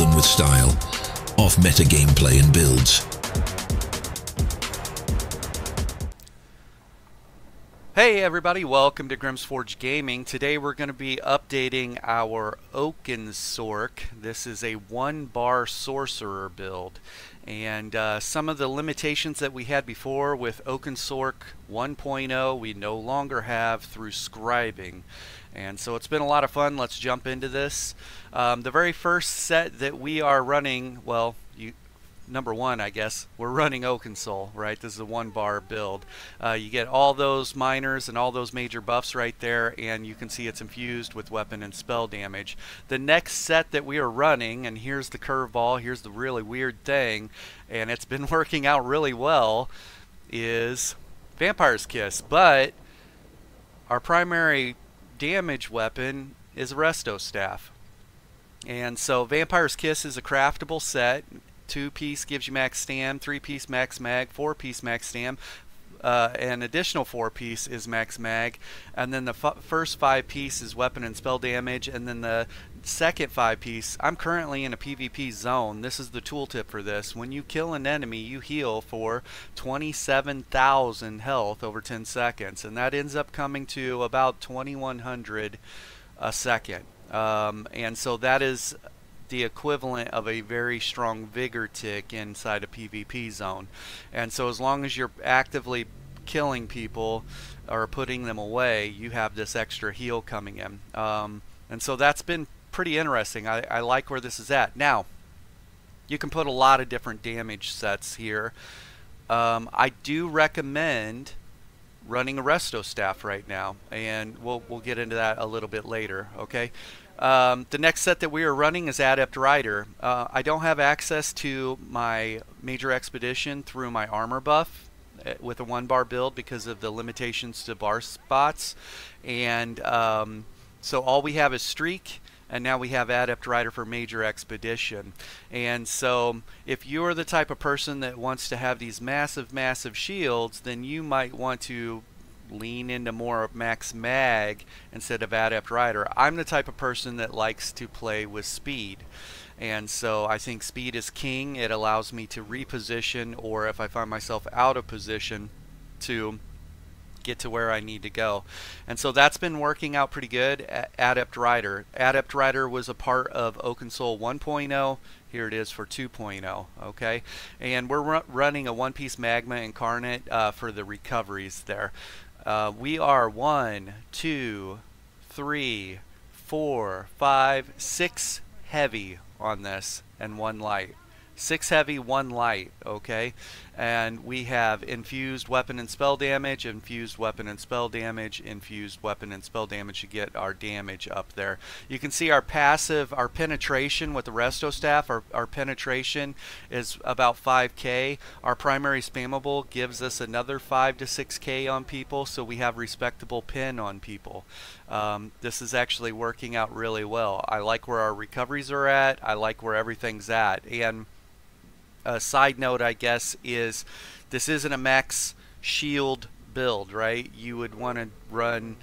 them with style, off-meta gameplay and builds. Hey everybody, welcome to Grimsforge Gaming. Today we're going to be updating our Oakensorc. This is a one-bar sorcerer build. And some of the limitations that we had before with Oakensorc 1.0 we no longer have through scribing. And so it's been a lot of fun. Let's jump into this. The very first set that we are running, well, number one, I guess, we're running Oakensoul, right? This is a one-bar build. You get all those minors and all those major buffs right there, and you can see it's infused with weapon and spell damage. The next set that we are running, and here's the curveball, here's the really weird thing, and it's been working out really well, is Vampire's Kiss. But our primary damage weapon is a Resto Staff. And so Vampire's Kiss is a craftable set. 2-piece gives you max stam, 3-piece max mag, 4-piece max stam, an additional 4-piece is max mag, and then the first 5-piece is weapon and spell damage, and then the second 5-piece, I'm currently in a PvP zone. This is the tooltip for this. When you kill an enemy, you heal for 27,000 health over 10 seconds, and that ends up coming to about 2,100 a second. And so that is the equivalent of a very strong vigor tick inside a PvP zone. And so as long as you're actively killing people or putting them away, you have this extra heal coming in. And so that's been pretty interesting. I like where this is at. Now, you can put a lot of different damage sets here. I do recommend running a Resto Staff right now, and we'll get into that a little bit later, okay? The next set that we are running is Adept Rider. I don't have access to my Major Expedition through my armor buff with a one-bar build because of the limitations to bar spots, and so all we have is Streak, and now we have Adept Rider for Major Expedition. And so if you're the type of person that wants to have these massive shields, then you might want to lean into more of max mag instead of Adept Rider. I'm the type of person that likes to play with speed, and so I think speed is king. It allows me to reposition, or if I find myself out of position, to get to where I need to go. And so that's been working out pretty good. Adept Rider. Adept Rider was a part of Oakensoul 1.0. Here it is for 2.0. Okay, and we're running a one-piece Magma Incarnate for the recoveries there. We are 1, 2, 3, 4, 5, 6 heavy on this and 1 light. 6 heavy, 1 light, okay? And we have infused weapon and spell damage, infused weapon and spell damage, infused weapon and spell damage to get our damage up there. You can see our passive, our penetration with the Resto Staff, our penetration is about 5k. Our primary spammable gives us another 5 to 6k on people, so we have respectable pen on people. This is actually working out really well. I like where our recoveries are at. I like where everything's at. And a side note, I guess, is this isn't a max shield build, right? You would want to run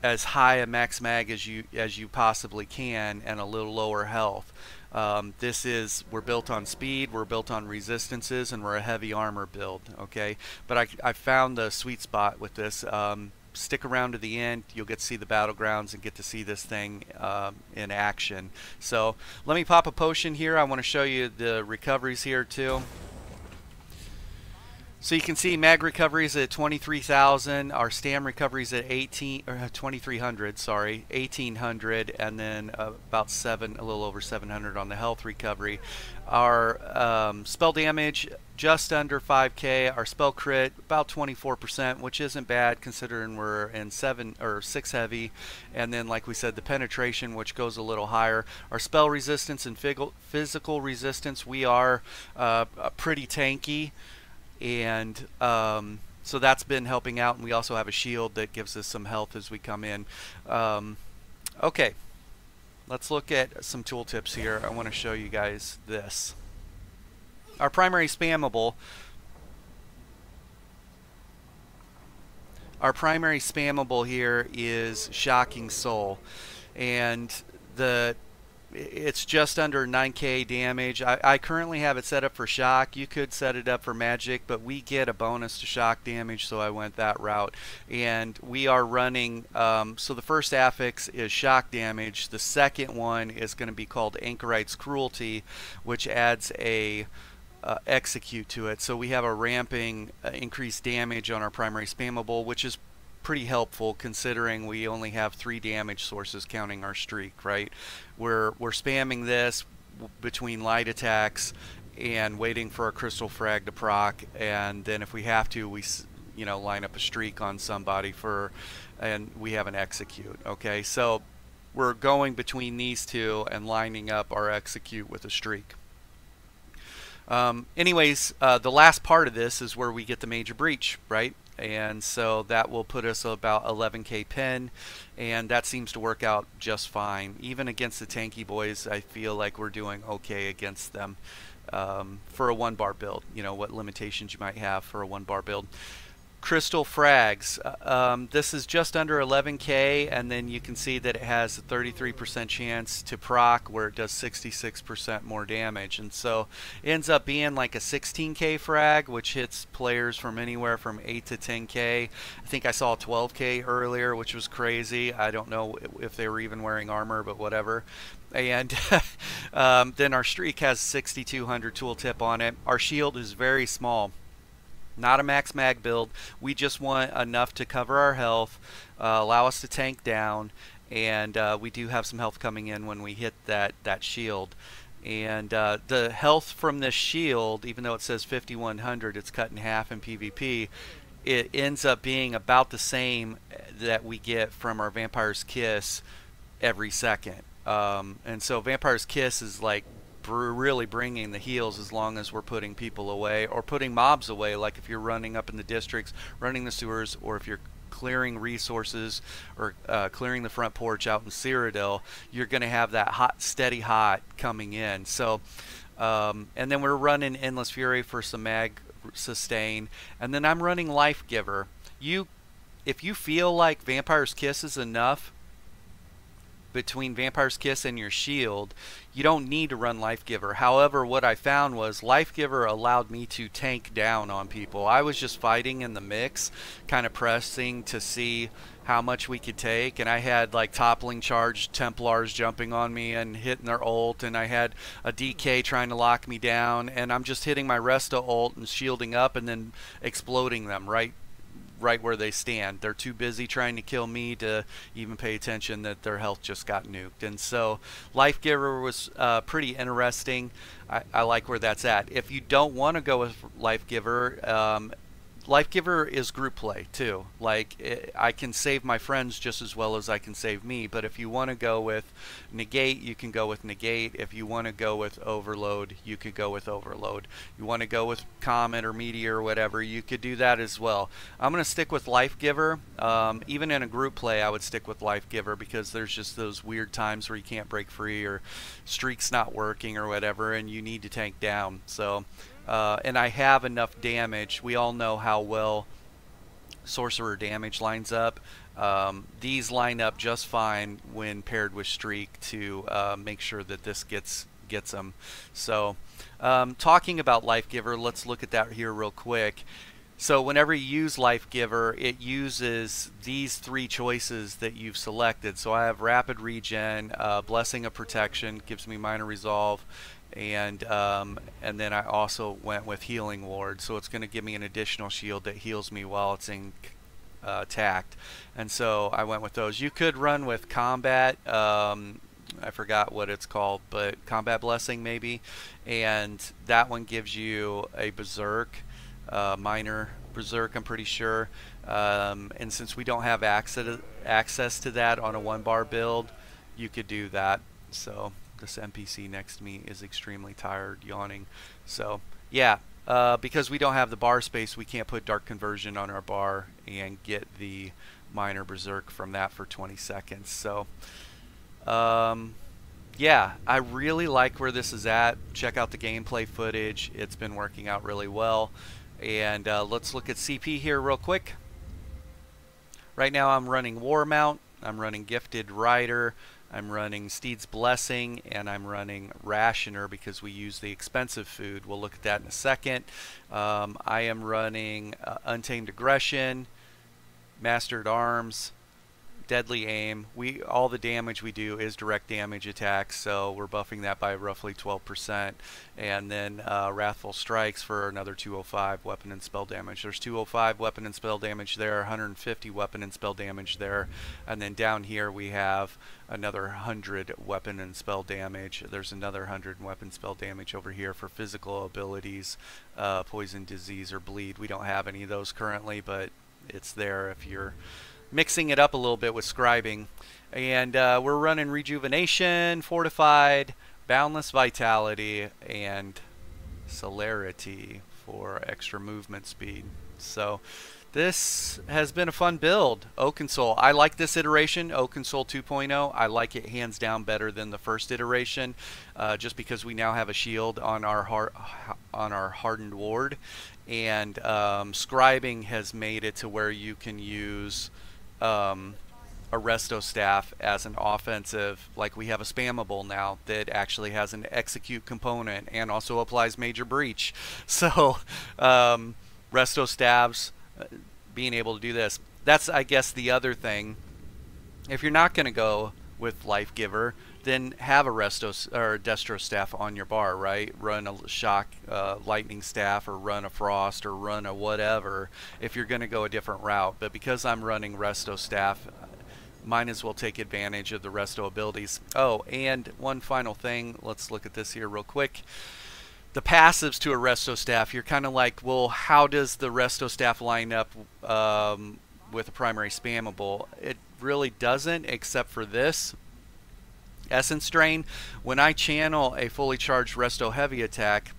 as high a max mag as you possibly can and a little lower health. We're built on speed, we're built on resistances, and we're a heavy armor build, okay? But I found the sweet spot with this. Stick around to the end, you'll get to see the battlegrounds and get to see this thing in action. So let me pop a potion here. I want to show you the recoveries here too. So you can see mag recoveries at 23,000, our stam recoveries at 2,300, sorry, 1,800, and then a little over 700 on the health recovery. Our spell damage just under 5k, our spell crit about 24%, which isn't bad considering we're in 7 or 6 heavy, and then like we said, the penetration, which goes a little higher. Our spell resistance and physical resistance, we are pretty tanky. And so that's been helping out, and we also have a shield that gives us some health as we come in. Okay, let's look at some tooltips here. I want to show you guys this. Our primary spammable here is Shocking Soul, and the it's just under 9k damage. I currently have it set up for shock. You could set it up for magic, but we get a bonus to shock damage, so I went that route. And we are running, so the first affix is shock damage. The second one is going to be called Anchorite's Cruelty, which adds a execute to it. So we have a ramping increased damage on our primary spammable, which is pretty helpful considering we only have 3 damage sources counting our streak, right? We're spamming this between light attacks and waiting for a crystal frag to proc, and then if we have to, we line up a streak on somebody and we have an execute. Okay, so we're going between these two and lining up our execute with a streak. Anyways, the last part of this is where we get the major breach, right? And so that will put us about 11k pin, and that seems to work out just fine. Even against the tanky boys, I feel like we're doing okay against them for a 1-bar build. You know, what limitations you might have for a 1-bar build. Crystal frags. This is just under 11k, and then you can see that it has a 33% chance to proc, where it does 66% more damage, and so it ends up being like a 16k frag, which hits players from anywhere from 8 to 10k. I think I saw 12k earlier, which was crazy. I don't know if they were even wearing armor, but whatever. And then our streak has 6200 tooltip on it. Our shield is very small. Not a max mag build. We just want enough to cover our health, allow us to tank down, and we do have some health coming in when we hit that shield. And the health from this shield, even though it says 5100, it's cut in half in PvP. It ends up being about the same that we get from our Vampire's Kiss every second. And so Vampire's Kiss is like really bringing the heals as long as we're putting people away or putting mobs away, like if you're running up in the districts, running the sewers, or if you're clearing resources or clearing the front porch out in Cyrodiil, you're going to have that steady hot coming in. So and then we're running Endless Fury for some mag sustain, and then I'm running Life Giver. If you feel like Vampire's Kiss is enough between Vampire's Kiss and your shield, you don't need to run Life Giver. However, what I found was Life Giver allowed me to tank down on people. I was just fighting in the mix, kind of pressing to see how much we could take, and I had like toppling charge Templars jumping on me and hitting their ult, and I had a DK trying to lock me down, and I'm just hitting my Resta ult and shielding up and then exploding them right where they stand. They're too busy trying to kill me to even pay attention that their health just got nuked. And so Life Giver was pretty interesting. I like where that's at. If you don't want to go with Life Giver, Life Giver is group play too. Like, I can save my friends just as well as I can save me, but if you want to go with Negate, you can go with Negate. If you want to go with Overload, you could go with Overload. You want to go with Comet or Meteor or whatever, you could do that as well. I'm going to stick with Life Giver. Even in a group play, I would stick with Life Giver, because there's just those weird times where you can't break free or streak's not working or whatever, and you need to tank down. So and I have enough damage. We all know how well sorcerer damage lines up. These line up just fine when paired with streak to make sure that this gets them. So talking about Life Giver, let's look at that here real quick. So whenever you use Life Giver, it uses these 3 choices that you've selected. So I have Rapid Regen, Blessing of Protection, gives me Minor Resolve, and then I also went with Healing Ward, so it's going to give me an additional shield that heals me while it's in tact. And so I went with those. You could run with Combat, I forgot what it's called, but Combat Blessing maybe, and that one gives you a Berserk, Minor Berserk, I'm pretty sure. And since we don't have access to that on a 1-bar build, you could do that. So this NPC next to me is extremely tired, yawning. So yeah, because we don't have the bar space, we can't put Dark Conversion on our bar and get the Minor Berserk from that for 20 seconds. So yeah, I really like where this is at. Check out the gameplay footage. It's been working out really well. And let's look at CP here real quick. Right now I'm running War Mount, I'm running Gifted Rider, I'm running Steed's Blessing, and I'm running Rationer because we use the expensive food. We'll look at that in a second. I am running Untamed Aggression, Mastered Arms, Deadly Aim. All the damage we do is direct damage attacks, so we're buffing that by roughly 12%. And then Wrathful Strikes for another 205 weapon and spell damage. There's 205 weapon and spell damage there, 150 weapon and spell damage there. And then down here we have another 100 weapon and spell damage. There's another 100 weapon spell damage over here for physical abilities, Poison, Disease, or Bleed. We don't have any of those currently, but it's there if you're mixing it up a little bit with scribing. And we're running Rejuvenation, Fortified, Boundless Vitality, and Celerity for extra movement speed. So this has been a fun build. Oakensoul. I like this iteration, Oakensoul 2.0. I like it hands down better than the first iteration, just because we now have a shield on our hardened ward, and scribing has made it to where you can use a resto staff as an offensive. Like, we have a spammable now that actually has an execute component and also applies major breach. So resto staffs, being able to do this, that's, I guess, the other thing. If you're not going to go with Life Giver, then have a resto or destro staff on your bar, right? Run a shock lightning staff, or run a frost, or run a whatever if you're going to go a different route. But because I'm running resto staff, might as well take advantage of the resto abilities. Oh, and one final thing, let's look at this here real quick. The passives to a resto staff, you're kind of like, well, how does the resto staff line up with a primary spammable? It really doesn't, except for this. Essence Drain. When I channel a fully charged resto heavy attack,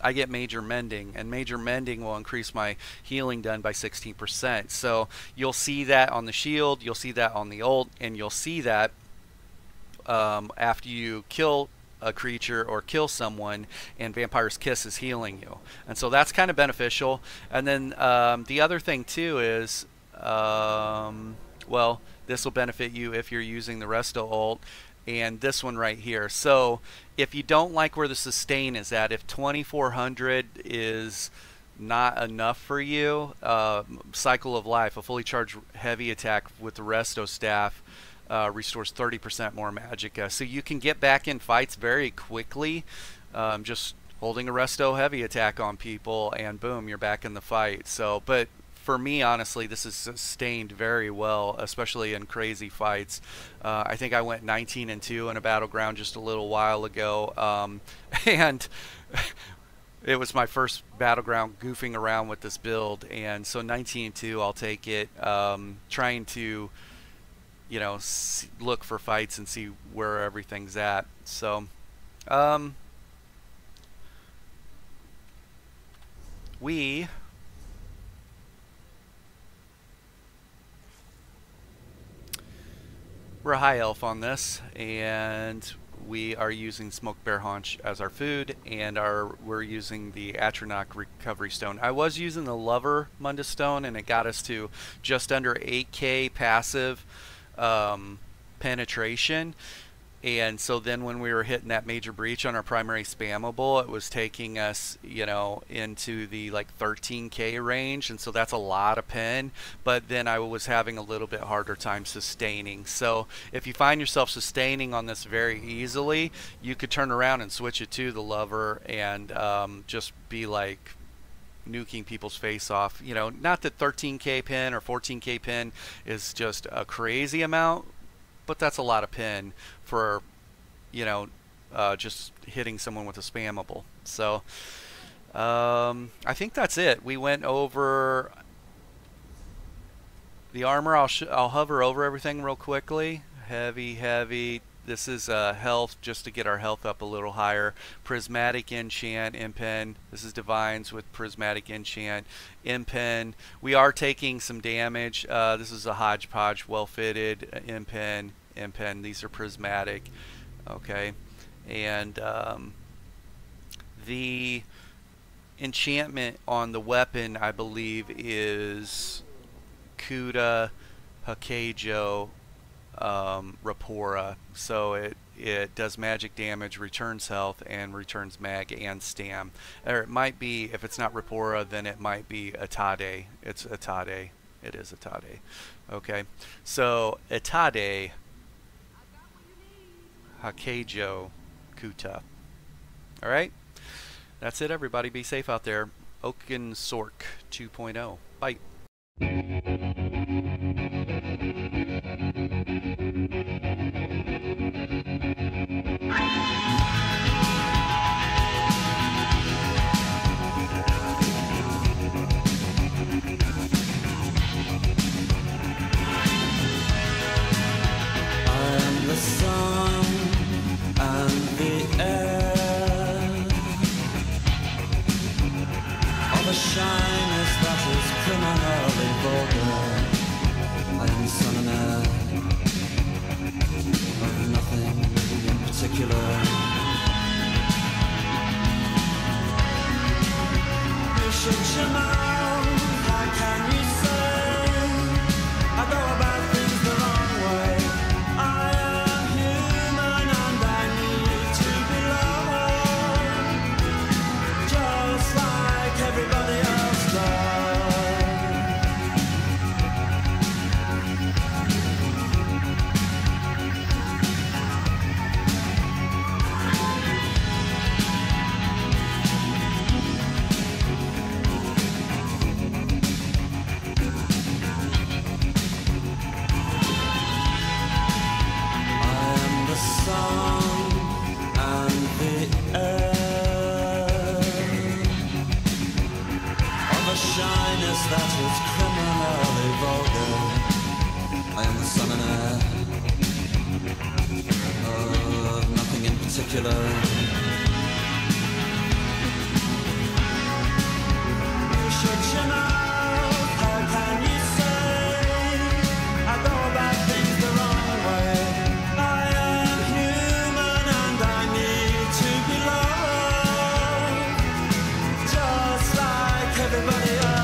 I get Major Mending, and Major Mending will increase my healing done by 16%. So you'll see that on the shield, you'll see that on the ult, and you'll see that after you kill a creature or kill someone, and Vampire's Kiss is healing you. And so that's kind of beneficial. And then the other thing too is, well, this will benefit you if you're using the resto ult, and this one right here. So if you don't like where the sustain is at, if 2400 is not enough for you, Cycle of Life, a fully charged heavy attack with the resto staff, restores 30% more magicka. So you can get back in fights very quickly, just holding a resto heavy attack on people, and boom, you're back in the fight. So, but for me, honestly, this is sustained very well, especially in crazy fights. I think I went 19-2 in a battleground just a little while ago, and it was my first battleground goofing around with this build, and so 19-2, I'll take it. Trying to, you know, look for fights and see where everything's at. So, we're a high elf on this, and we are using Smoked Bear Haunch as our food, and we're using the Atronach Recovery Stone. I was using the Lover Mundus Stone, and it got us to just under 8k passive penetration. And so then when we were hitting that major breach on our primary spammable, it was taking us, you know, into the like 13k range, and so that's a lot of pen. But then I was having a little bit harder time sustaining. So if you find yourself sustaining on this very easily, you could turn around and switch it to the Lover and just be like nuking people's face off. You know, not that 13k pin or 14k pin is just a crazy amount, but that's a lot of pin for, you know, just hitting someone with a spammable. So I think that's it. We went over the armor. I'll hover over everything real quickly. Heavy. This is health, just to get our health up a little higher. Prismatic Enchant, Impen. This is Divines with Prismatic Enchant, Impen. We are taking some damage. This is a hodgepodge, well-fitted Impen. These are prismatic. Okay. And the enchantment on the weapon, I believe, is Kuda Hakejo Rapora, so it does magic damage, returns health, and returns mag and stam. Or it might be, if it's not Rapora, then it might be Atade. It's Atade. It is Atade. Okay, so Atade Hakejo Kuta. All right, that's it, everybody. Be safe out there. Oakensorc 2.0. Bye. The sun and the air of a shyness that is criminally vulgar. I am the sun and air of nothing in particular. You shut your mouth, how can you say I go about things the wrong way? I am human and I need to be loved, just like everybody else does. That is criminally vulgar. I am the sun and air of nothing in particular. You shut your mouth, how can you say I go about things the wrong way? I am human and I need to be loved, just like everybody else.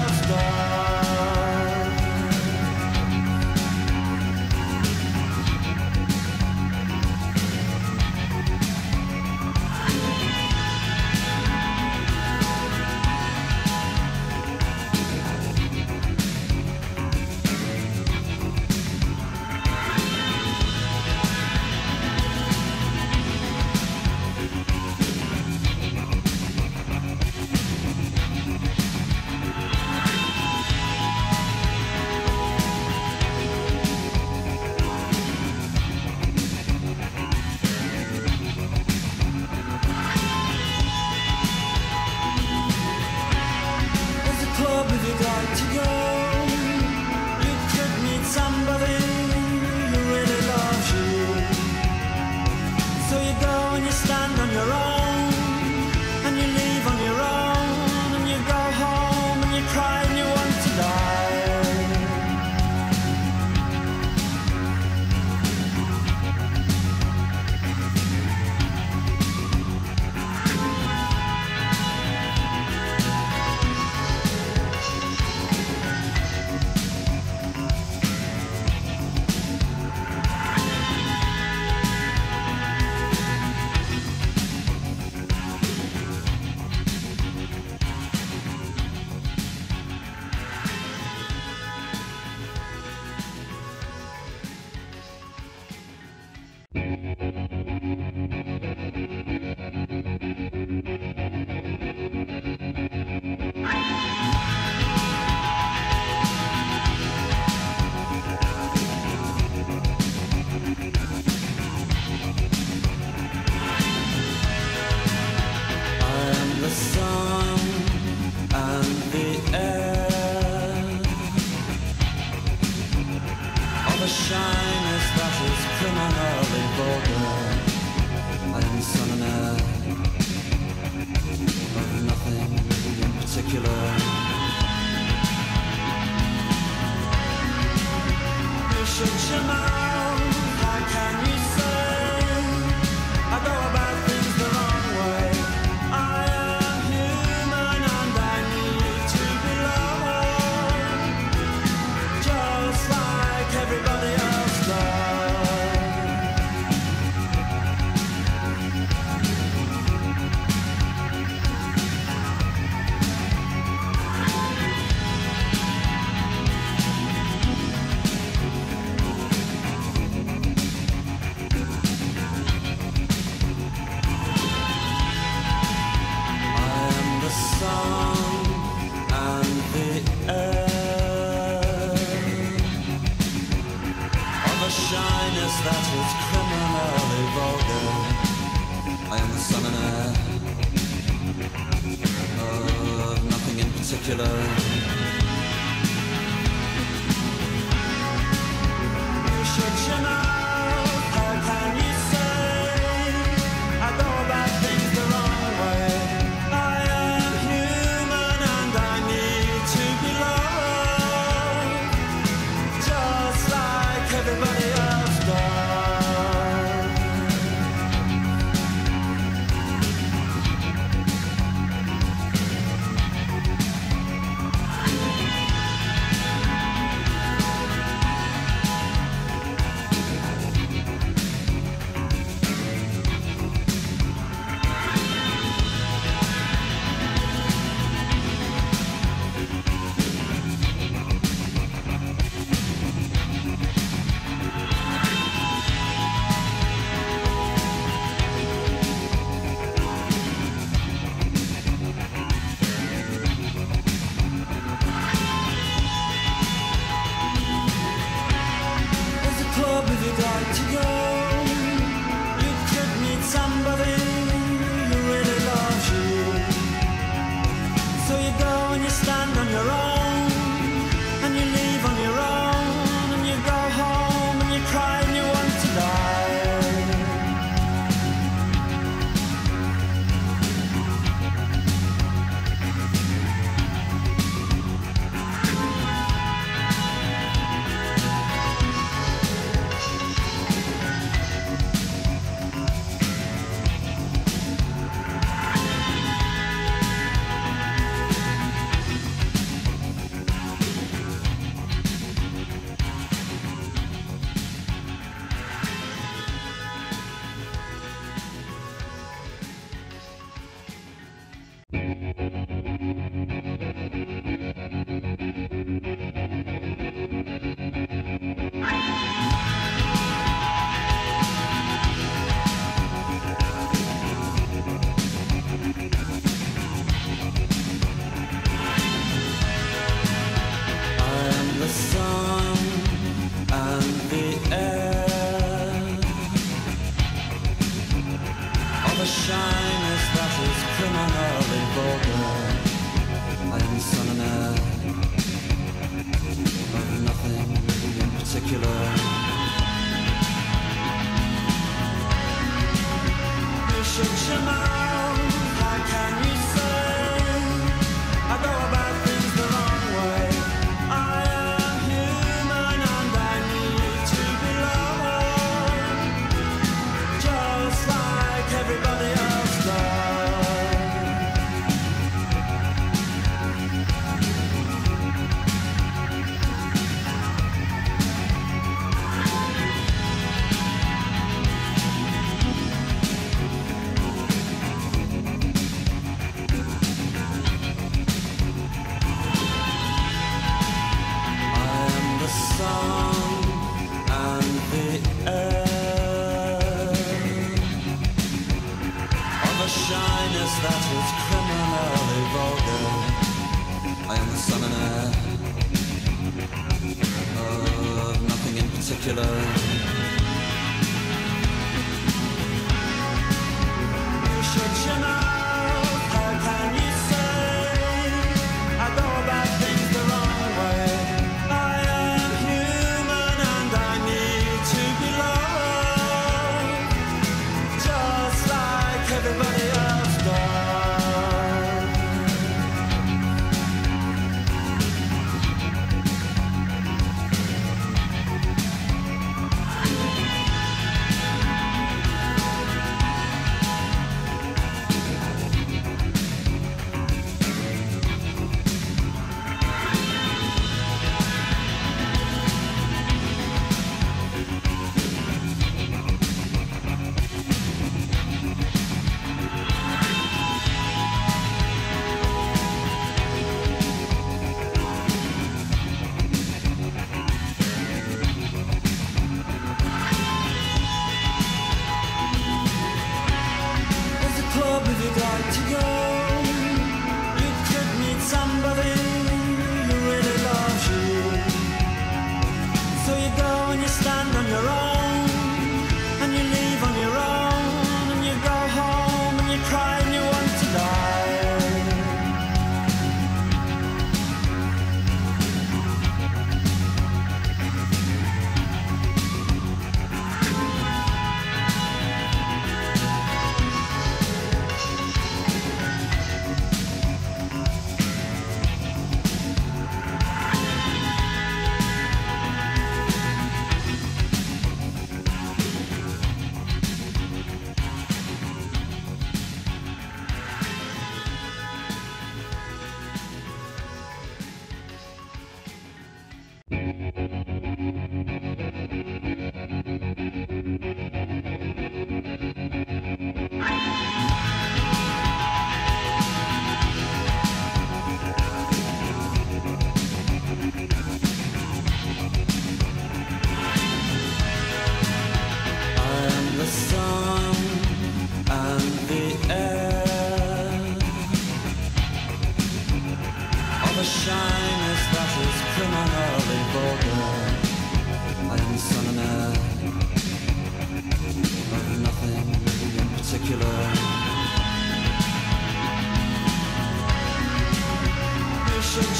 particular. You shut your mouth, how can you say I go about things the wrong way? I am human and I need to be loved, just like everybody else does.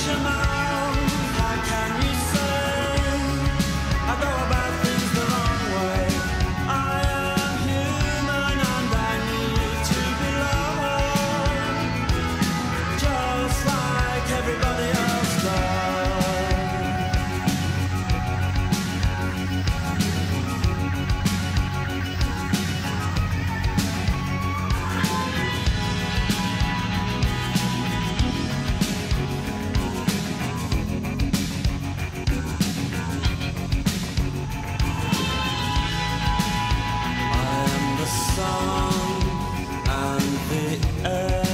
your mouth, how can you say I go about things the wrong way? I am human and I need to be loved, just like everybody else does. Sun and the air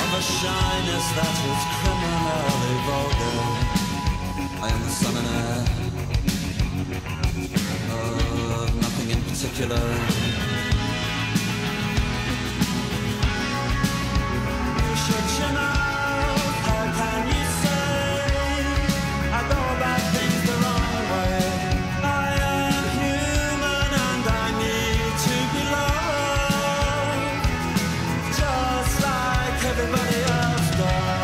of a shyness that is criminally vulgar. I am the sun and air of nothing in particular. You shut your mouth, how can you say I go about things the wrong way? Everybody else does.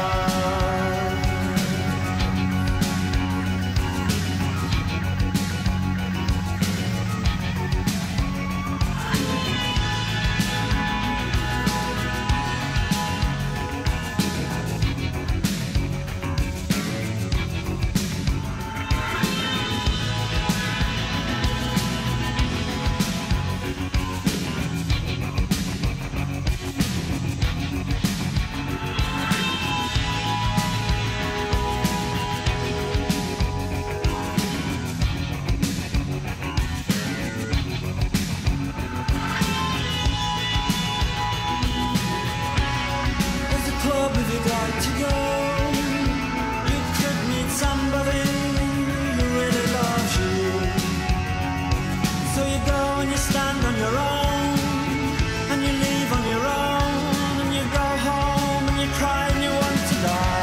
If you'd like to go, you could meet somebody who really loves you. So you go and you stand on your own, and you leave on your own, and you go home and you cry and you want to die.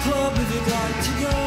Club if you'd like to go.